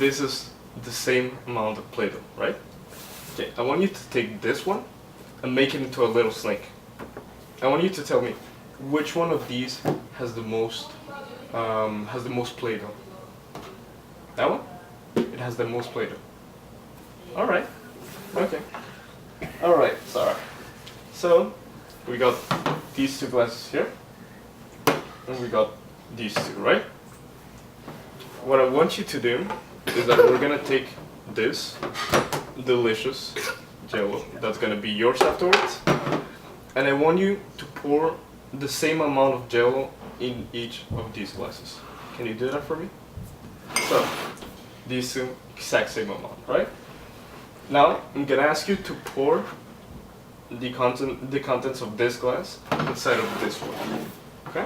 this is the same amount of Play-Doh, right? Okay, I want you to take this one and make it into a little snake. I want you to tell me which one of these has the most Play-Doh. That one? It has the most Play-Doh. All right. Okay. All right, Sarah. So we got these two glasses here, and we got these two, right? What I want you to do is that we're gonna take this delicious Jello that's gonna be yours afterwards, and I want you to pour the same amount of Jello in each of these glasses. Can you do that for me? So these two, exact same amount, right? Now I'm gonna ask you to pour the contents of this glass inside of this one. Okay?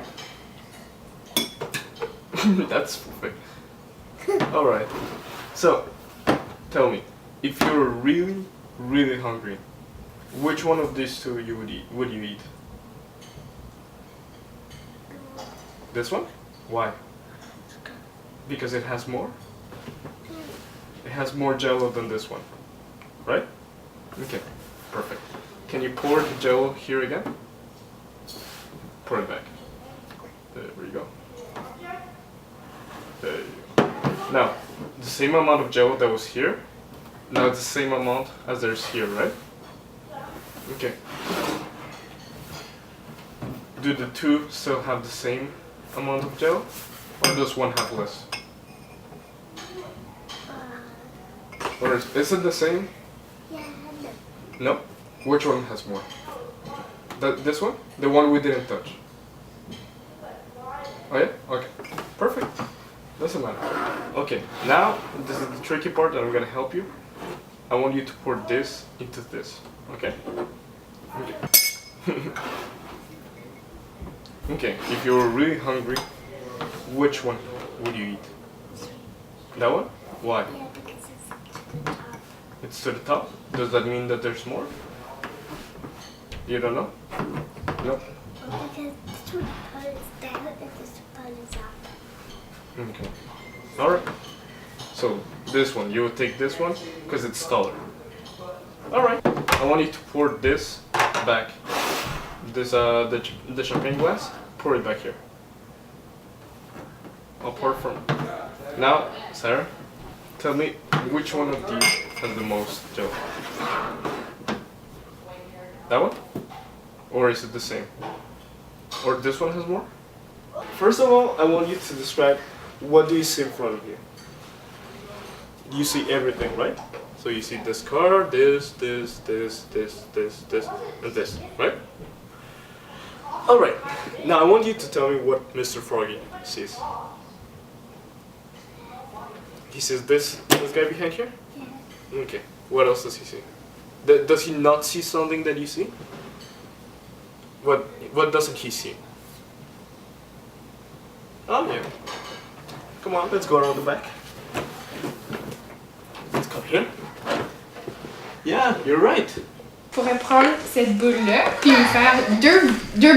That's perfect. All right. So tell me, if you're really, really hungry, which one of these two you would you eat? This one? Why? Because it has more? It has more Jello than this one, right? Okay, perfect. Can you pour the Jello here again? Pour it back. There we go. There you go. Now, the same amount of Jello that was here, now it's the same amount as there's here, right? Okay. Do the two still have the same amount of Jello? Or does one have less? Or is it the same? Yeah, No? Which one has more? This one? The one we didn't touch? Oh yeah? Okay. Perfect. Doesn't matter. Okay, now this is the tricky part and I'm gonna help you. I want you to pour this into this. Okay? Okay. Okay, if you're really hungry, which one would you eat? That one? Why? yeah, because it's It's to the top? Does that mean that there's more? You don't know? No? because this one is down and this one is up. Okay. Alright. So, this one, you would take this one because it's taller. Alright. I want you to pour this back. This, the champagne glass, pour it back here. I'll pour it from. Now, Sarah, tell me which one of these has the most Jello? That one? Or is it the same? Or this one has more? First of all, I want you to describe what do you see in front of you. You see everything, right? So you see this car, this, and this, right? Alright, now I want you to tell me what Mr. Froggy sees. He sees this guy behind here? Yeah. Okay, what else does he see? Does he not see something that you see? What doesn't he see? Oh yeah. Come on, let's go around the back. Let's come here. Yeah, you're right. Tu pourrais prendre cette boule-là puis me faire deux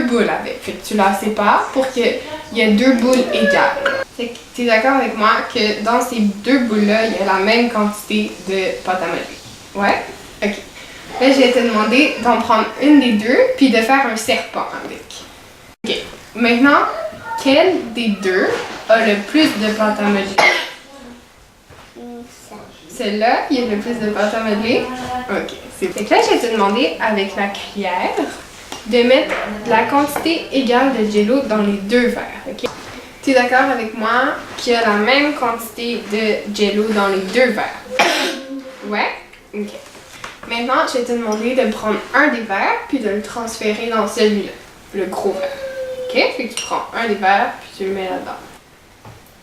boules avec. Fait que tu la sépares pour qu'il y ait deux boules égales. Fait que tu es d'accord avec moi que dans ces deux boules-là, il y a la même quantité de pâte à modeler. Ouais? Ok. Là, je vais te demander d'en prendre une des deux puis de faire un serpent avec. Ok. Maintenant, quel des deux a le plus de pâte à modeler? Ça. Celle-là, il y a le plus de pâte à modeler? Ok. Fait que là, je vais te demander avec la cuillère de mettre la quantité égale de Jello dans les deux verres. Ok? Tu es d'accord avec moi qu'il y a la même quantité de Jello dans les deux verres? Ouais? Ok. Maintenant, je vais te demander de prendre un des verres puis de le transférer dans celui-là, le gros verre. Ok? Fait que tu prends un des verres puis tu le mets là-dedans.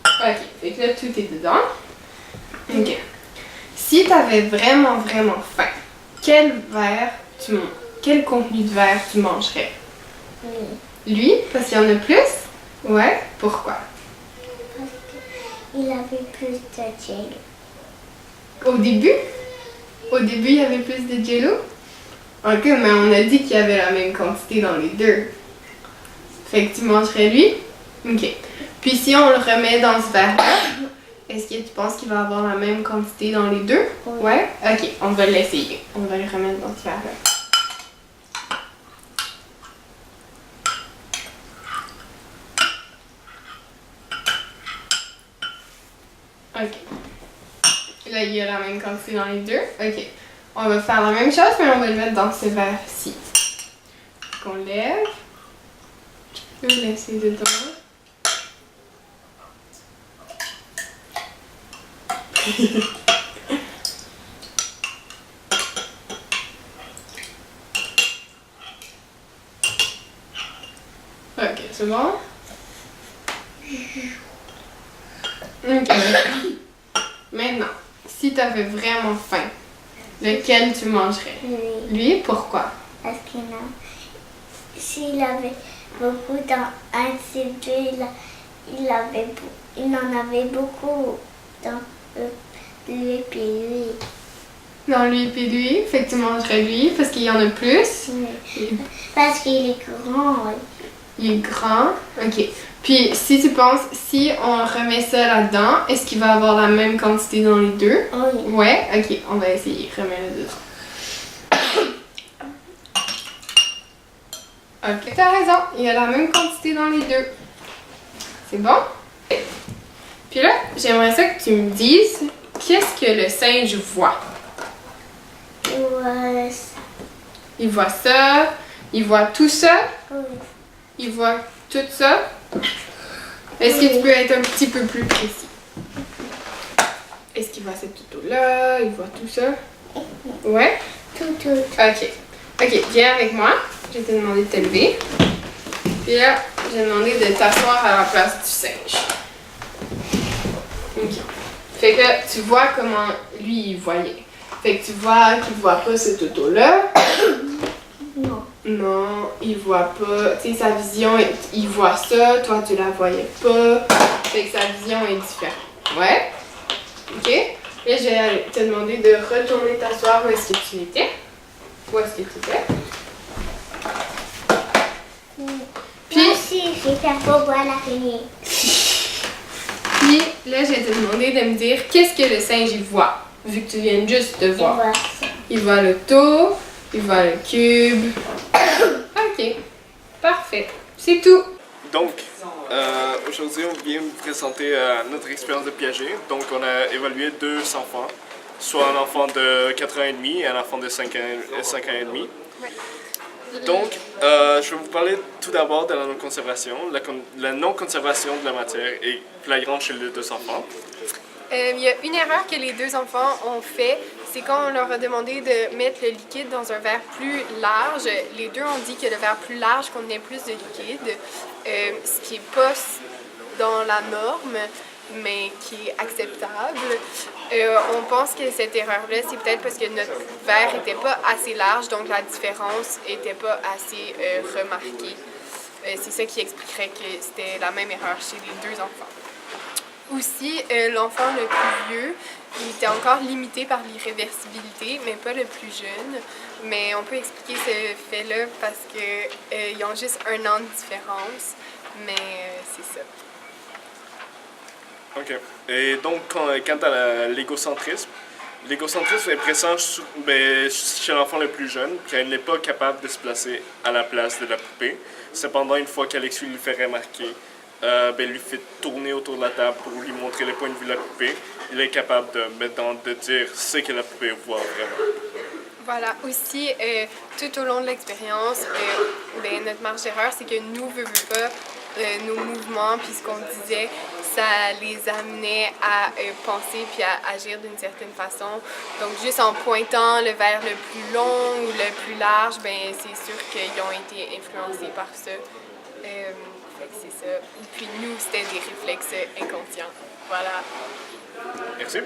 Ok. Fait que là, tout est dedans. Ok. Si tu avais vraiment, vraiment faim, quel contenu de verre tu mangerais? Lui, parce qu'il y en a plus? Ouais, pourquoi? Parce qu'il avait plus de Jello. Au début? Au début, il y avait plus de Jello? Ok, mais on a dit qu'il y avait la même quantité dans les deux. Fait que tu mangerais lui? Ok. Puis si on le remet dans ce verre-là, Est-ce que tu penses qu'il va avoir la même quantité dans les deux? Oui. Ouais? Ok, on va l'essayer. On va le remettre dans ce verre-là. Ok. Là, il y a la même quantité dans les deux. Ok. On va faire la même chose, mais on va le mettre dans ce verre-ci. On lève. Tu peux laisser dedans. Ok, c'est bon? Ok. Maintenant, si tu avais vraiment faim, lequel tu mangerais? Lui, Lui, pourquoi? parce qu'il s'il avait beaucoup dans un de ces deux, il en avait beaucoup dans lui puis lui. Dans lui et lui, fait que tu mangerais lui parce qu'il y en a plus. Oui. Parce qu'il est grand. Oui. Il est grand. Ok. Puis si tu penses, si on remet ça là-dedans, est-ce qu'il va avoir la même quantité dans les deux? Oui. Ouais, ok, on va essayer. Remets-le dedans. Ok, t'as raison, il y a la même quantité dans les deux. C'est bon? Puis là, j'aimerais ça que tu me dises qu'est-ce que le singe voit. Ouais. Il voit ça, il voit tout ça, Oui. il voit tout ça. Est-ce que tu peux être un petit peu plus précis? Est-ce qu'il voit cette tuto-là? Il voit tout ça? Ouais? Tout. Ok. Ok, viens avec moi. Je vais te demander de te lever. Puis là, je vais te demander de t'asseoir à la place du singe. Ok. Fait que tu vois comment lui il voyait. Fait que tu vois qu'il voit pas cette auto-là. Non. Non, il voit pas. Tu sais, sa vision, il voit ça, toi tu la voyais pas. Fait que sa vision est différente. Ouais? Ok? Là, je vais te demander de retourner t'asseoir où est-ce que tu étais. Où est-ce que tu étais? Puis, moi aussi, j'étais pour voir l'araignée. Puis là, je vais te demander de me dire qu'est-ce que le singe il voit, vu que tu viens juste de Et voir. voir ça. Il voit le taux, il voit le cube. Ok, parfait. C'est tout. Donc, aujourd'hui, on vient vous présenter notre expérience de Piaget. Donc, on a évalué deux enfants, soit un enfant de 4 ans et demi et un enfant de 5 ans et demi. Donc, je vais vous parler tout d'abord de la non-conservation. La non-conservation de la matière est flagrante chez les deux enfants. Il y a une erreur que les deux enfants ont fait, c'est quand on leur a demandé de mettre le liquide dans un verre plus large. Les deux ont dit que le verre plus large contenait plus de liquide, ce qui n'est pas dans la norme, mais qui est acceptable. On pense que cette erreur-là, c'est peut-être parce que notre verre n'était pas assez large, donc la différence n'était pas assez remarquée. C'est ça qui expliquerait que c'était la même erreur chez les deux enfants. Aussi, l'enfant le plus vieux, il était encore limité par l'irréversibilité, mais pas le plus jeune. Mais on peut expliquer ce fait-là parce qu'ils ont juste 1 an de différence, mais c'est ça. OK. Et donc, quant à l'égocentrisme est présent chez l'enfant le plus jeune, qu'elle n'est pas capable de se placer à la place de la poupée. Cependant, une fois qu'Alex lui fait remarquer, lui fait tourner autour de la table pour lui montrer le point de vue de la poupée, il est capable de dire ce que la poupée voit vraiment. Voilà, aussi, tout au long de l'expérience, notre marge d'erreur, c'est que nous, veut pas, nos mouvements, puis ce qu'on disait, ça les amenait à penser puis à agir d'une certaine façon. Donc, juste en pointant le verre le plus long ou le plus large, c'est sûr qu'ils ont été influencés par ça. Fait que c'est ça. Puis nous, c'était des réflexes inconscients. Voilà. Merci.